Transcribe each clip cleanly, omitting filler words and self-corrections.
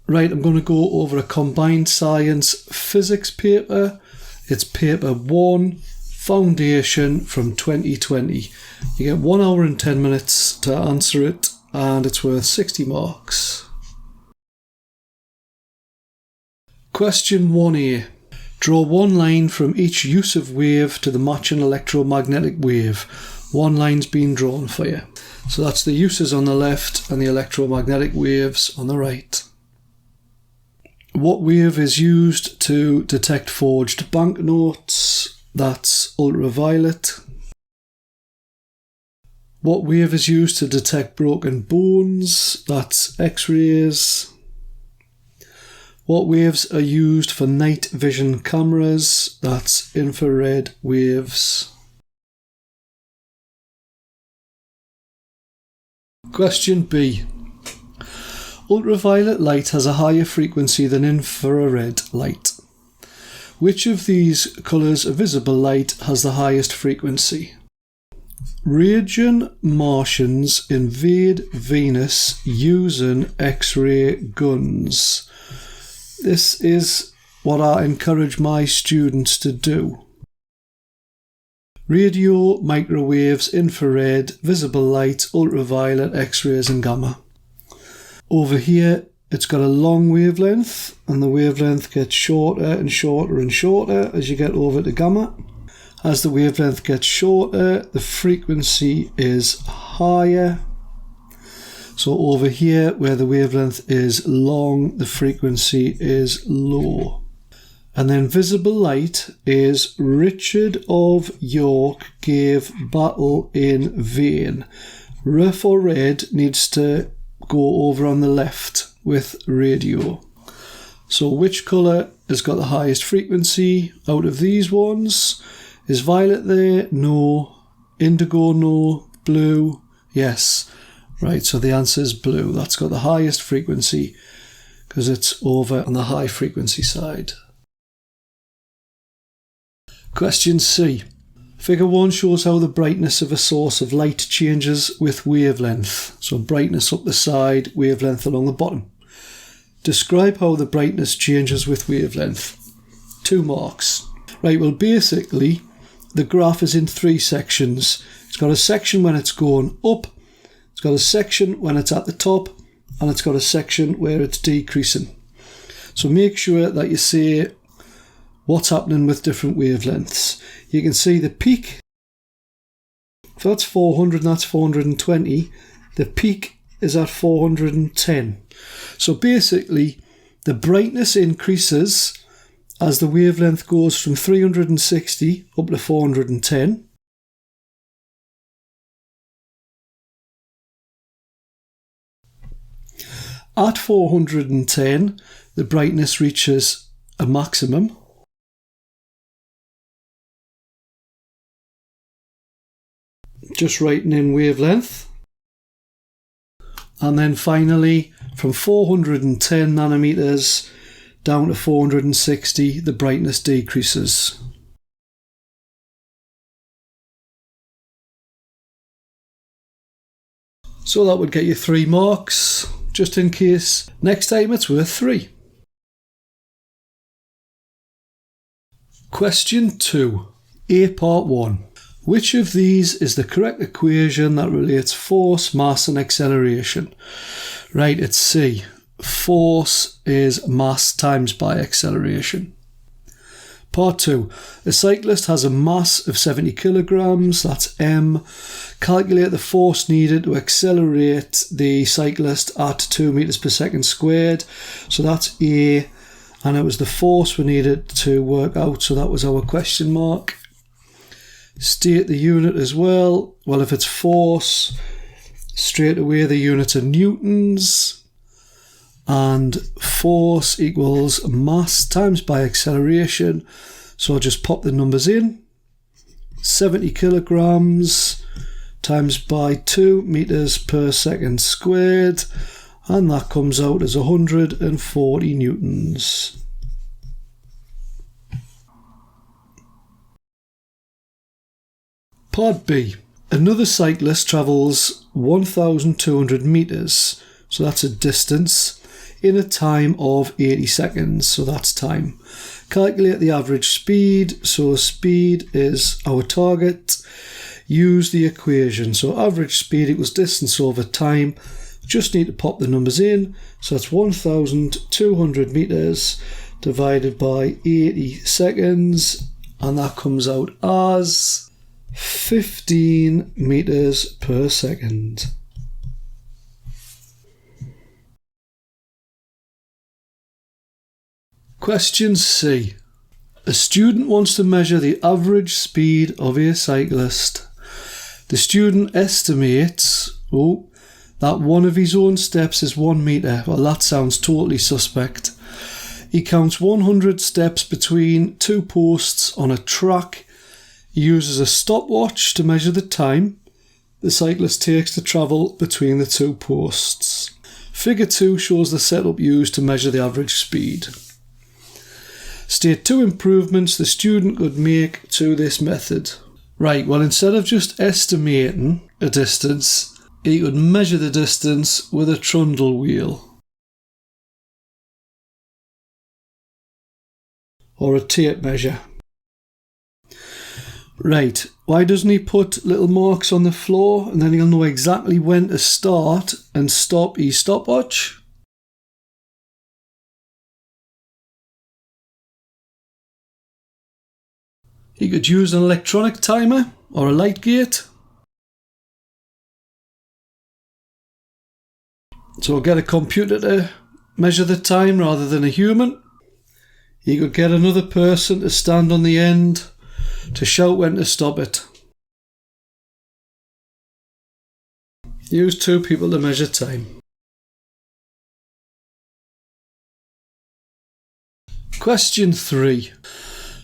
Right, I'm going to go over a combined science physics paper. It's paper 1, Foundation, from 2020. You get 1 hour and 10 minutes to answer it, and it's worth 60 marks. Question 1A. Draw one line from each use of wave to the matching electromagnetic wave. One line's been drawn for you. So that's the uses on the left and the electromagnetic waves on the right. What wave is used to detect forged banknotes? That's ultraviolet. What wave is used to detect broken bones? That's X-rays. What waves are used for night vision cameras? That's infrared waves. Question B. Ultraviolet light has a higher frequency than infrared light. Which of these colours of visible light has the highest frequency? Radiant Martians invade Venus using X-ray guns. This is what I encourage my students to do. Radio, microwaves, infrared, visible light, ultraviolet, X-rays and gamma. Over here it's got a long wavelength, and the wavelength gets shorter and shorter and shorter as you get over to gamma. As the wavelength gets shorter, the frequency is higher. So over here, where the wavelength is long, the frequency is low. And then visible light is Richard of York gave battle in vain. R for red needs to go over on the left with radio. So which colour has got the highest frequency out of these ones? Is violet there? No. Indigo? No. Blue? Yes. Right, so the answer is blue. That's got the highest frequency because it's over on the high frequency side. Question C. Figure 1 shows how the brightness of a source of light changes with wavelength. So brightness up the side, wavelength along the bottom. Describe how the brightness changes with wavelength. 2 marks. Right, well basically the graph is in 3 sections. It's got a section when it's going up, it's got a section when it's at the top, and it's got a section where it's decreasing. So make sure that you say what's happening with different wavelengths. You can see the peak, if that's 400 and that's 420, the peak is at 410. So basically the brightness increases as the wavelength goes from 360 up to 410. At 410, the brightness reaches a maximum. Just writing in wavelength. And then finally, from 410 nanometers down to 460, the brightness decreases. So that would get you 3 marks, just in case next time it's worth 3. Question 2, A part 1. Which of these is the correct equation that relates force, mass and acceleration? Right, it's C. Force is mass times by acceleration. Part 2. A cyclist has a mass of 70 kilograms, that's M. Calculate the force needed to accelerate the cyclist at 2 meters per second squared. So that's A, and it was the force we needed to work out, so that was our question mark. State the unit as well. Well, if it's force, straight away the units are newtons, and force equals mass times by acceleration. So I'll just pop the numbers in. 70 kilograms times by 2 meters per second squared, and that comes out as 140 newtons. Part B. Another cyclist travels 1,200 meters, so that's a distance, in a time of 80 seconds. So that's time. Calculate the average speed. So speed is our target. Use the equation. So average speed equals distance over time. Just need to pop the numbers in. So that's 1,200 meters divided by 80 seconds. And that comes out as 15 meters per second. Question C. A student wants to measure the average speed of a cyclist. The student estimates that one of his own steps is 1 metre. Well, that sounds totally suspect. He counts 100 steps between two posts on a track. He uses a stopwatch to measure the time the cyclist takes to travel between the two posts. Figure 2 shows the setup used to measure the average speed. State 2 improvements the student could make to this method. Right, well, instead of just estimating a distance, he could measure the distance with a trundle wheel or a tape measure. Right, why doesn't he put little marks on the floor and then he'll know exactly when to start and stop his stopwatch? He could use an electronic timer or a light gate. So get a computer to measure the time rather than a human. He could get another person to stand on the end to shout when to stop it. Use 2 people to measure time. Question 3.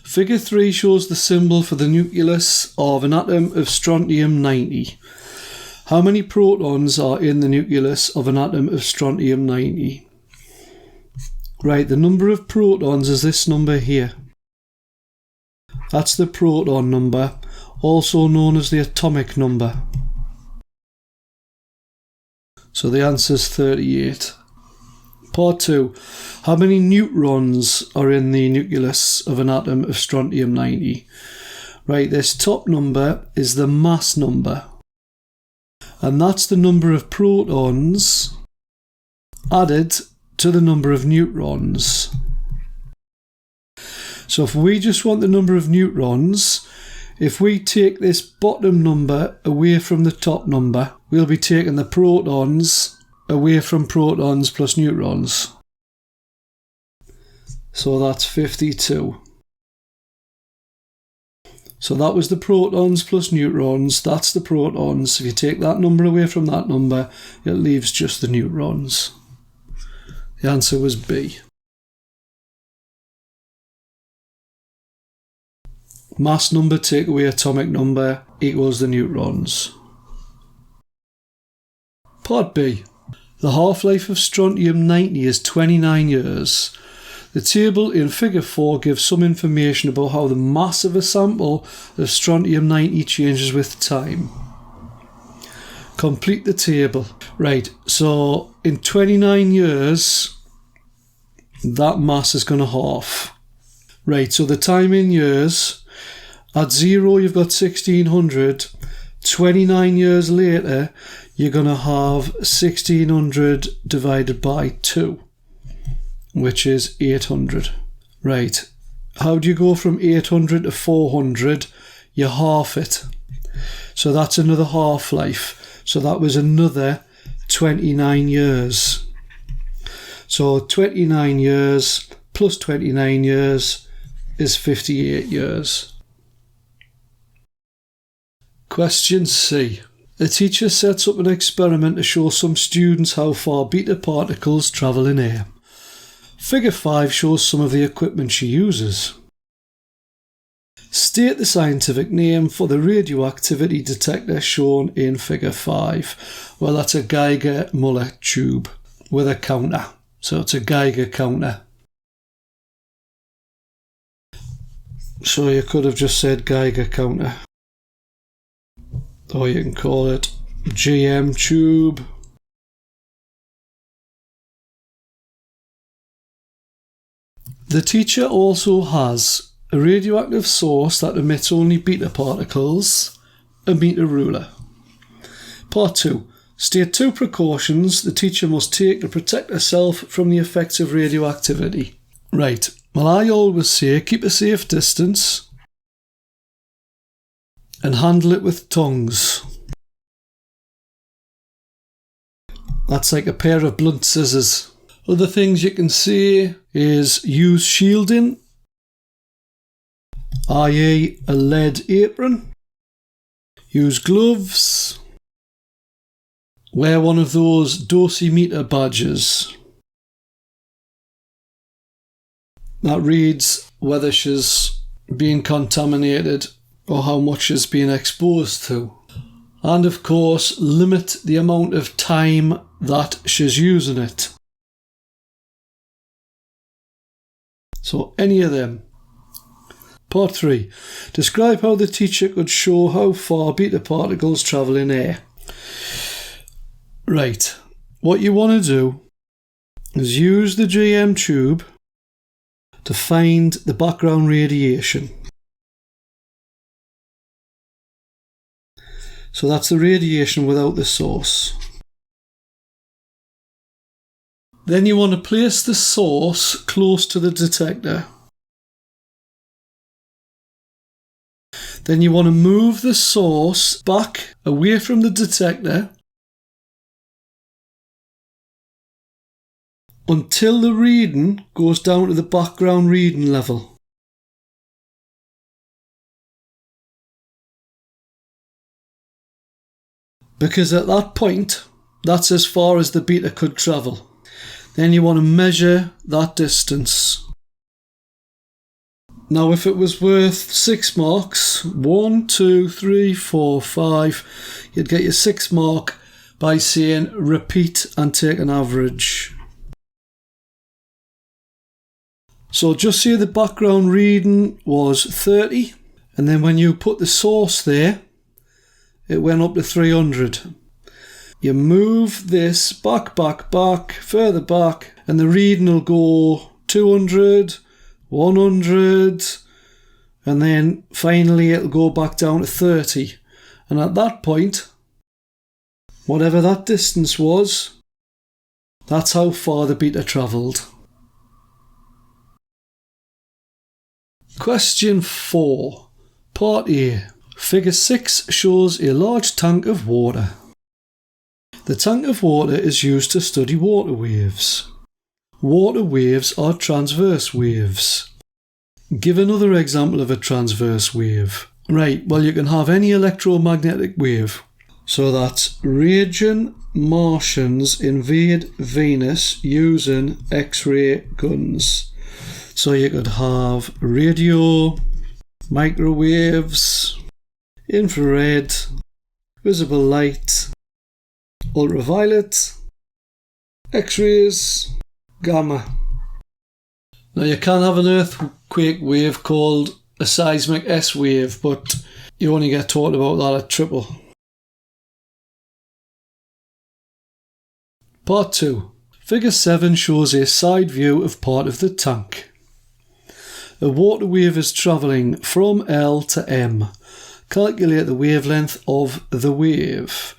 Figure 3 shows the symbol for the nucleus of an atom of strontium-90. How many protons are in the nucleus of an atom of strontium-90? Right, the number of protons is this number here. That's the proton number, also known as the atomic number. So the answer is 38. Part 2. How many neutrons are in the nucleus of an atom of strontium-90? Right, this top number is the mass number. And that's the number of protons added to the number of neutrons. So if we just want the number of neutrons, if we take this bottom number away from the top number, we'll be taking the protons away from protons plus neutrons. So that's 52. So that was the protons plus neutrons. That's the protons. If you take that number away from that number, it leaves just the neutrons. The answer was B. Mass number take away atomic number equals the neutrons. Part B. The half-life of strontium-90 is 29 years. The table in figure 4 gives some information about how the mass of a sample of strontium-90 changes with time. Complete the table. Right, so in 29 years, that mass is going to half. Right, so the time in years, at 0 you've got 1600, 29 years later you're going to have 1600 divided by 2, which is 800. Right, how do you go from 800 to 400? You half it. So that's another half-life. So that was another 29 years. So 29 years plus 29 years is 58 years. Question C. A teacher sets up an experiment to show some students how far beta particles travel in air. Figure 5 shows some of the equipment she uses. State the scientific name for the radioactivity detector shown in figure 5. Well, that's a Geiger-Muller tube with a counter. So it's a Geiger counter. So you could have just said Geiger counter. Or you can call it GM tube. The teacher also has a radioactive source that emits only beta particles, a meter ruler. Part 2. State 2 precautions the teacher must take to protect herself from the effects of radioactivity. Right, well, I always say keep a safe distance and handle it with tongs. That's like a pair of blunt scissors. Other things you can say is use shielding, i.e. a lead apron. Use gloves. Wear one of those dosimeter badges that reads whether she's being contaminated or how much she's being exposed to. And of course, limit the amount of time that she's using it. So any of them. Part 3. Describe how the teacher could show how far beta particles travel in air. Right, what you want to do is use the GM tube to find the background radiation. So that's the radiation without the source. Then you want to place the source close to the detector. Then you want to move the source back away from the detector until the reading goes down to the background reading level. Because at that point, that's as far as the beta could travel. Then you want to measure that distance. Now if it was worth 6 marks, 1, 2, 3, 4, 5, you'd get your 6 mark by saying repeat and take an average. So just say the background reading was 30, and then when you put the source there, it went up to 300. You move this back, further back, and the reading will go 200, 100, and then finally it'll go back down to 30. And at that point, whatever that distance was, that's how far the beta travelled. Question 4, Part A. Figure 6 shows a large tank of water. The tank of water is used to study water waves. Water waves are transverse waves. Give another example of a transverse wave. Right, well you can have any electromagnetic wave. So that's raging Martians invade Venus using X-ray guns. So you could have radio, microwaves, infrared, visible light, ultraviolet, X-rays, gamma. Now you can have an earthquake wave called a seismic S wave, but you only get taught about that at triple. Part 2. Figure 7 shows a side view of part of the tank. A water wave is travelling from L to M. Calculate the wavelength of the wave.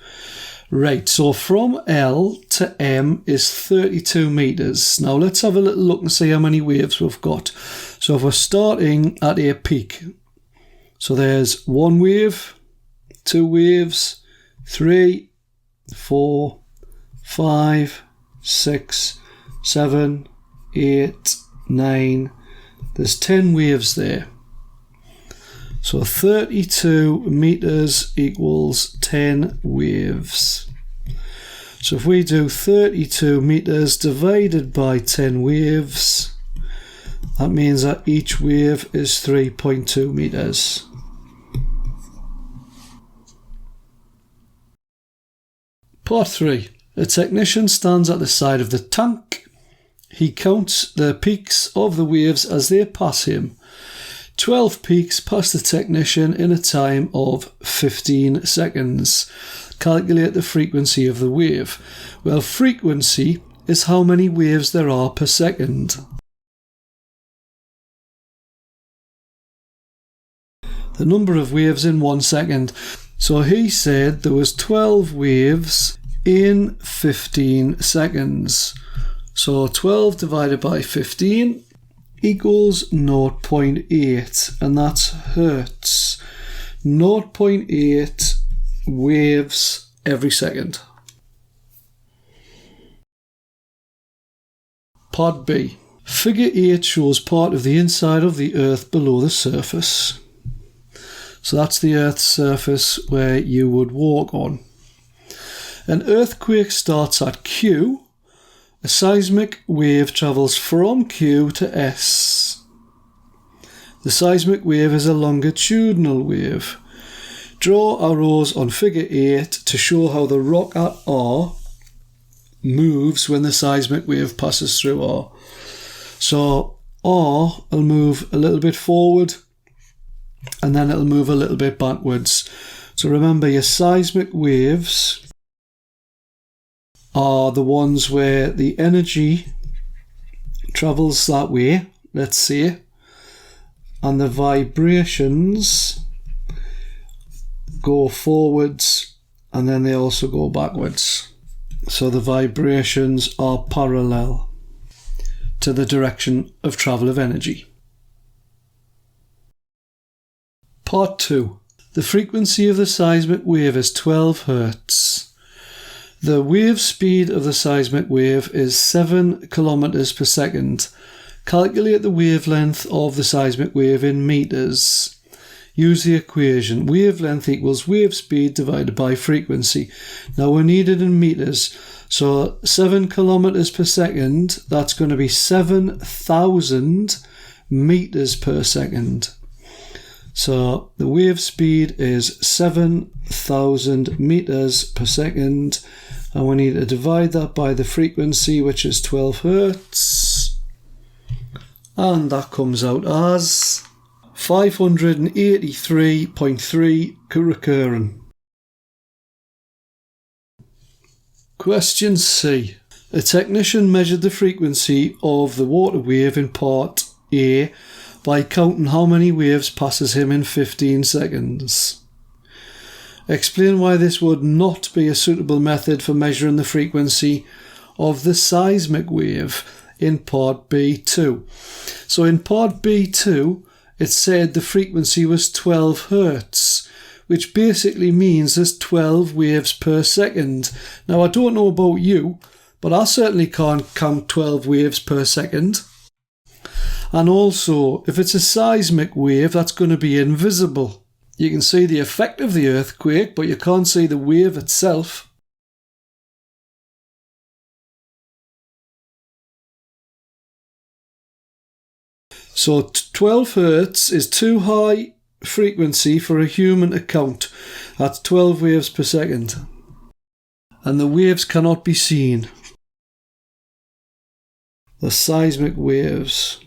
Right, so from L to M is 32 metres. Now let's have a little look and see how many waves we've got. So if we're starting at a peak, so there's 1 wave, 2 waves, 3, 4, 5, 6, 7, 8, 9. There's 10 waves there. So 32 metres equals 10 waves. So if we do 32 metres divided by 10 waves, that means that each wave is 3.2 metres. Part 3. A technician stands at the side of the tank. He counts the peaks of the waves as they pass him. 12 peaks pass the technician in a time of 15 seconds. Calculate the frequency of the wave. Well, frequency is how many waves there are per second. the number of waves in 1 second. So he said there was 12 waves in 15 seconds. So 12 divided by 15 equals 0.8, and that's hertz. 0.8 waves every second. Part B. Figure 8 shows part of the inside of the Earth below the surface. So that's the Earth's surface where you would walk on. An earthquake starts at Q. A seismic wave travels from Q to S. The seismic wave is a longitudinal wave. Draw arrows on figure 8 to show how the rock at R moves when the seismic wave passes through R. So R will move a little bit forward and then it'll move a little bit backwards. So remember, your seismic waves are the ones where the energy travels that way, let's say, and the vibrations go forwards and then they also go backwards. So the vibrations are parallel to the direction of travel of energy. Part 2. The frequency of the seismic wave is 12 Hz. The wave speed of the seismic wave is 7 kilometers per second. Calculate the wavelength of the seismic wave in meters. Use the equation wavelength equals wave speed divided by frequency. Now we need it in meters. So 7 kilometers per second, that's going to be 7,000 meters per second. So the wave speed is 7,000 meters per second, and we need to divide that by the frequency, which is 12 Hertz, and that comes out as 583.3 recurrent. Question C. A technician measured the frequency of the water wave in part A by counting how many waves passes him in 15 seconds. Explain why this would not be a suitable method for measuring the frequency of the seismic wave in part B2. So in part B2, it said the frequency was 12 Hertz, which basically means there's 12 waves per second. Now, I don't know about you, but I certainly can't count 12 waves per second. And also, if it's a seismic wave, that's going to be invisible. You can see the effect of the earthquake, but you can't see the wave itself. So 12 Hertz is too high frequency for a human to count. That's 12 waves per second. And the waves cannot be seen. The seismic waves.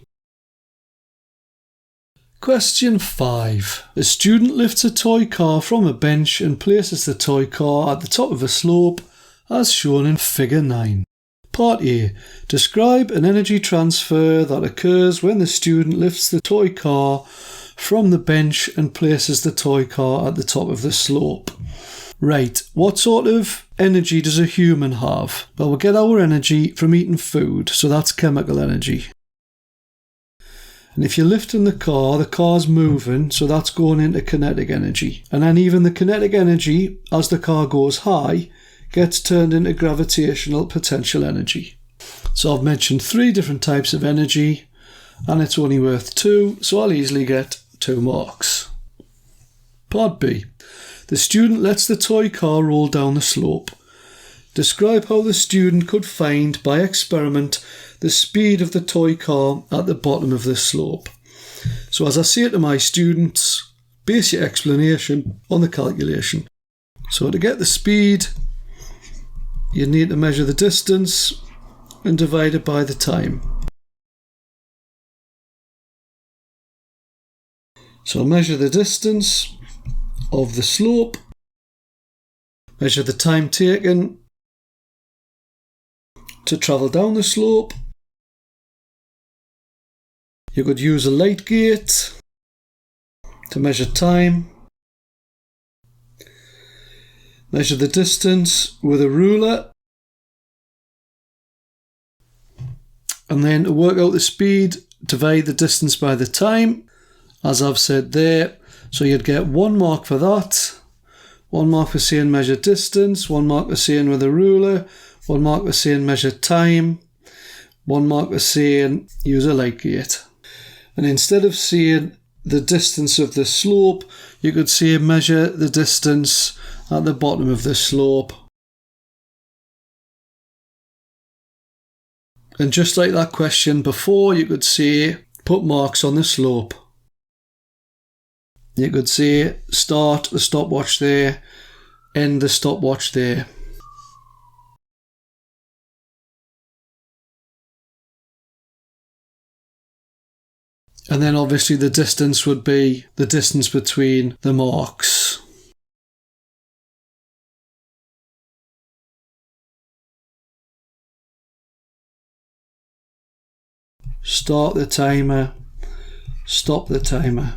Question 5. A student lifts a toy car from a bench and places the toy car at the top of a slope as shown in figure 9. Part A. Describe an energy transfer that occurs when the student lifts the toy car from the bench and places the toy car at the top of the slope. Right, what sort of energy does a human have? Well, we get our energy from eating food, so that's chemical energy. And if you're lifting the car's moving, so that's going into kinetic energy. And then even the kinetic energy, as the car goes high, gets turned into gravitational potential energy. So I've mentioned 3 different types of energy, and it's only worth 2, so I'll easily get 2 marks. Part B. The student lets the toy car roll down the slope. Describe how the student could find, by experiment, the speed of the toy car at the bottom of the slope. So as I say to my students, base your explanation on the calculation. So to get the speed, you need to measure the distance and divide it by the time. So measure the distance of the slope, measure the time taken to travel down the slope. You could use a light gate, to measure time, measure the distance with a ruler, and then to work out the speed, divide the distance by the time, as I've said there. So you'd get 1 mark for that, 1 mark for saying measure distance, 1 mark for saying with a ruler, 1 mark for saying measure time, 1 mark for saying use a light gate. And instead of saying the distance of the slope, you could say measure the distance at the bottom of the slope. And just like that question before, you could say put marks on the slope. You could say start the stopwatch there, end the stopwatch there. And then obviously the distance would be the distance between the marks. Start the timer, stop the timer.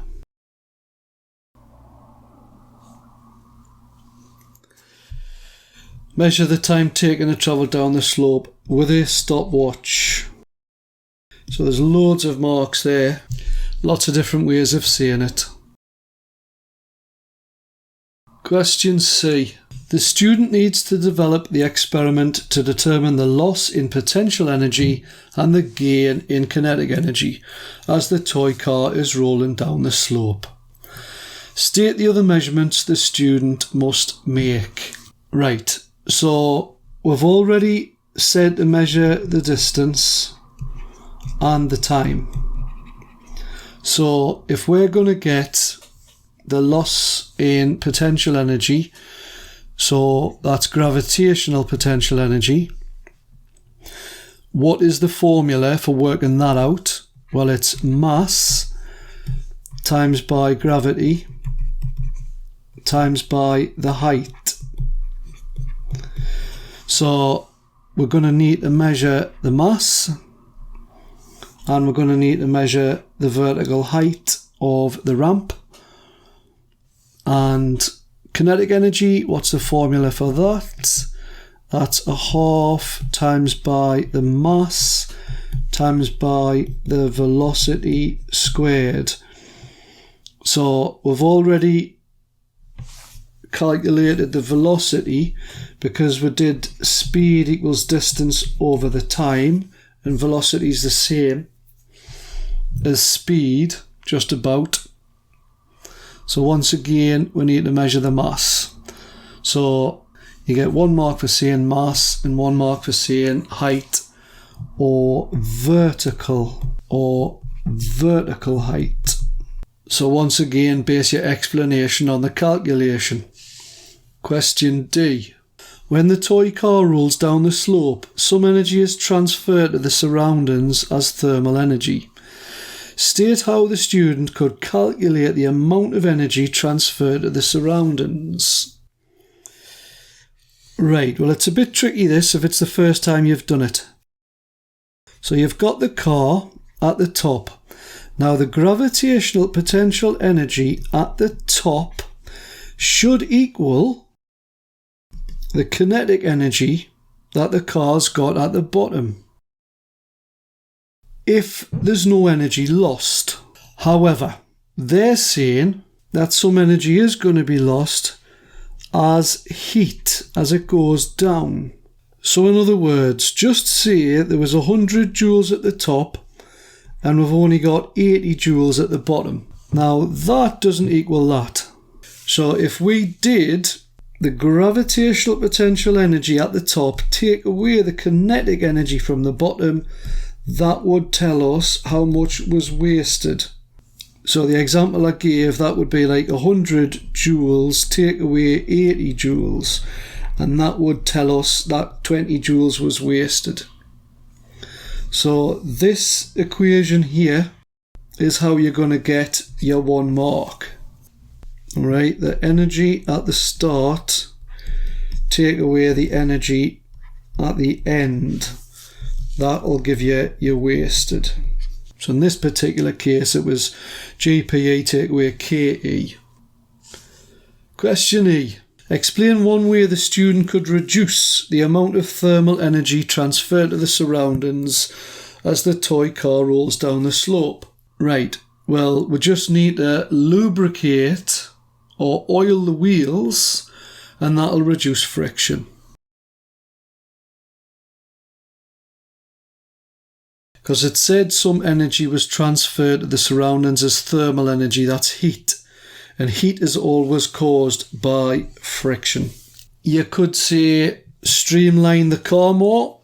Measure the time taken to travel down the slope with a stopwatch. So there's loads of marks there, lots of different ways of saying it. Question C. The student needs to develop the experiment to determine the loss in potential energy and the gain in kinetic energy as the toy car is rolling down the slope. State the other measurements the student must make. Right, so we've already said to measure the distance and the time. So if we're going to get the loss in potential energy, so that's gravitational potential energy, what is the formula for working that out? Well, it's mass times by gravity times by the height. So we're going to need to measure the mass, and we're going to need to measure the vertical height of the ramp. And kinetic energy, what's the formula for that? That's 1/2 times by the mass times by the velocity squared. So we've already calculated the velocity because we did speed equals distance over the time, and velocity is the same as speed, just about. So once again, we need to measure the mass. So you get 1 mark for saying mass and 1 mark for saying height or vertical height. So once again, base your explanation on the calculation. Question D. When the toy car rolls down the slope, some energy is transferred to the surroundings as thermal energy. State how the student could calculate the amount of energy transferred to the surroundings. Right, well, it's a bit tricky this if it's the first time you've done it. So you've got the car at the top. Now the gravitational potential energy at the top should equal the kinetic energy that the car's got at the bottom, if there's no energy lost. However, they're saying that some energy is going to be lost as heat as it goes down. So in other words, just say there was 100 joules at the top and we've only got 80 joules at the bottom. Now that doesn't equal that. So if we did the gravitational potential energy at the top take away the kinetic energy from the bottom, that would tell us how much was wasted. So the example I gave, that would be like 100 joules take away 80 joules, and that would tell us that 20 joules was wasted. So this equation here is how you're going to get your 1 mark. Right, the energy at the start take away the energy at the end. That'll give you your wasted. So in this particular case, it was GPE take away KE. Question E. Explain one way the student could reduce the amount of thermal energy transferred to the surroundings as the toy car rolls down the slope. Right, well, we just need to lubricate or oil the wheels, and that'll reduce friction. Because it said some energy was transferred to the surroundings as thermal energy, that's heat. And heat is always caused by friction. You could say streamline the car more.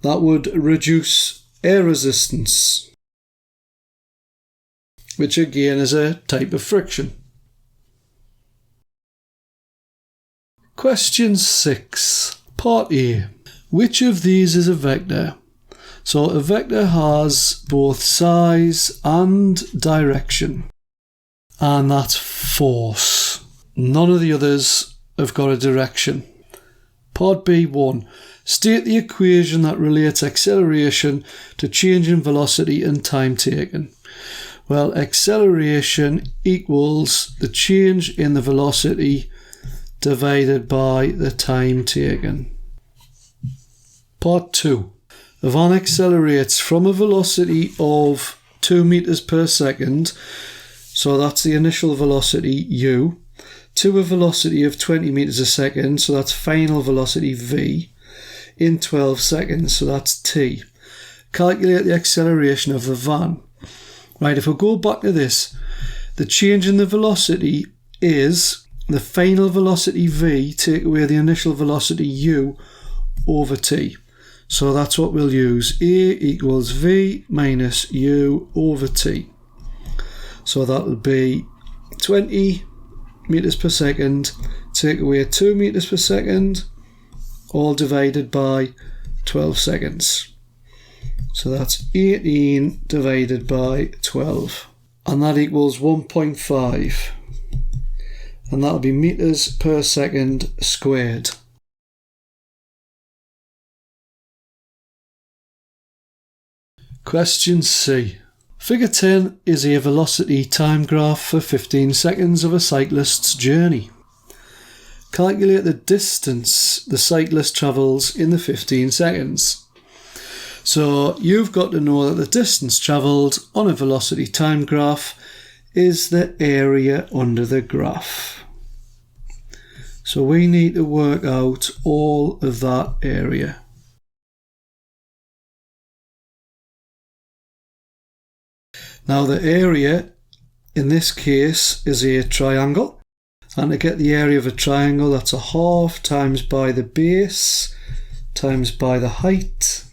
That would reduce air resistance, which again is a type of friction. Question 6, Part A. Which of these is a vector? So a vector has both size and direction, and that's force. None of the others have got a direction. Part B1. State the equation that relates acceleration to change in velocity and time taken. Well, acceleration equals the change in the velocity divided by the time taken. Part 2. A van accelerates from a velocity of 2 meters per second, so that's the initial velocity u, to a velocity of 20 meters a second, so that's final velocity v, in 12 seconds, so that's t. Calculate the acceleration of the van. Right, if we go back to this, the change in the velocity is the final velocity v take away the initial velocity u over t. So that's what we'll use. A equals v minus u over t. So that'll be 20 meters per second, take away 2 meters per second, all divided by 12 seconds. So that's 18 divided by 12. And that equals 1.5. And that'll be meters per second squared. Question C. Figure 10 is a velocity time graph for 15 seconds of a cyclist's journey. Calculate the distance the cyclist travels in the 15 seconds. So you've got to know that the distance travelled on a velocity time graph is the area under the graph. So we need to work out all of that area. Now the area in this case is a triangle, and to get the area of a triangle, that's a half times by the base times by the height.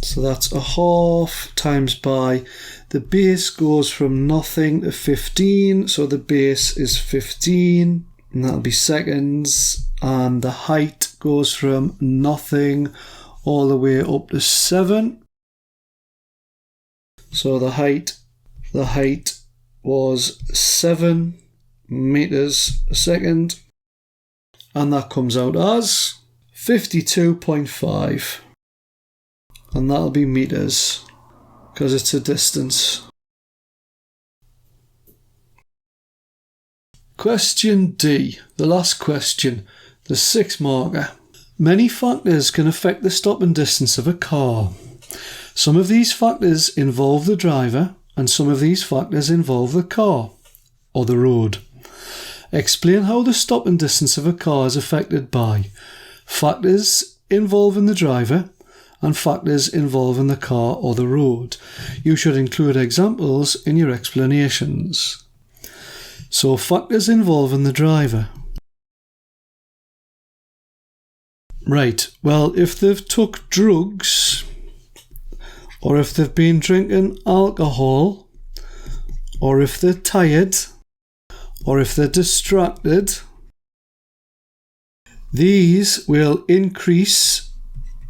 So that's a half times by the base goes from nothing to 15, so the base is 15, and that'll be seconds, and the height goes from nothing all the way up to 7. So the height was 7 meters a second, and that comes out as 52.5, and that'll be meters because it's a distance. Question D, the last question, the 6th marker. Many factors can affect the stopping distance of a car. Some of these factors involve the driver, and some of these factors involve the car or the road. Explain how the stopping distance of a car is affected by factors involving the driver and factors involving the car or the road. You should include examples in your explanations. So factors involving the driver. Right, well, if they've took drugs, or if they've been drinking alcohol, or if they're tired, or if they're distracted, these will increase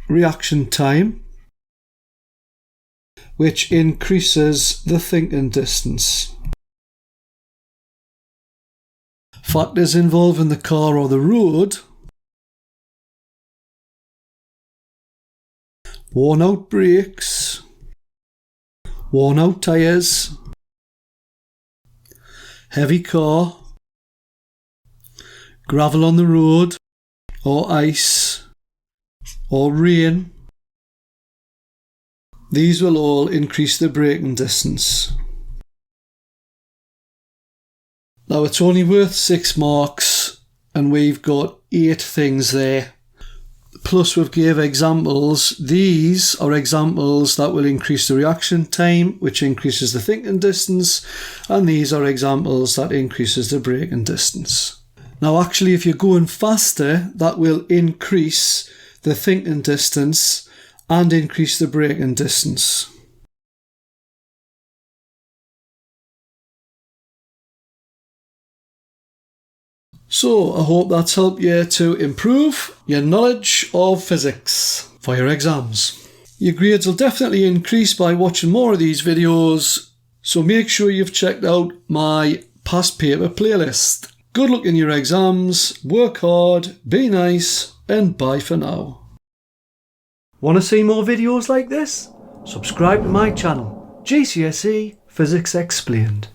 reaction time, which increases the thinking distance. Factors involving the car or the road: worn out brakes, worn out tyres, heavy car, gravel on the road, or ice, or rain. These will all increase the braking distance. Now it's only worth 6 marks and we've got 8 things there. Plus we've gave examples. These are examples that will increase the reaction time, which increases the thinking distance, and these are examples that increases the braking distance. Now actually if you're going faster, that will increase the thinking distance and increase the braking distance. So I hope that's helped you to improve your knowledge of physics for your exams. Your grades will definitely increase by watching more of these videos, so make sure you've checked out my past paper playlist. Good luck in your exams, work hard, be nice, and bye for now. Want to see more videos like this? Subscribe to my channel, GCSE Physics Explained.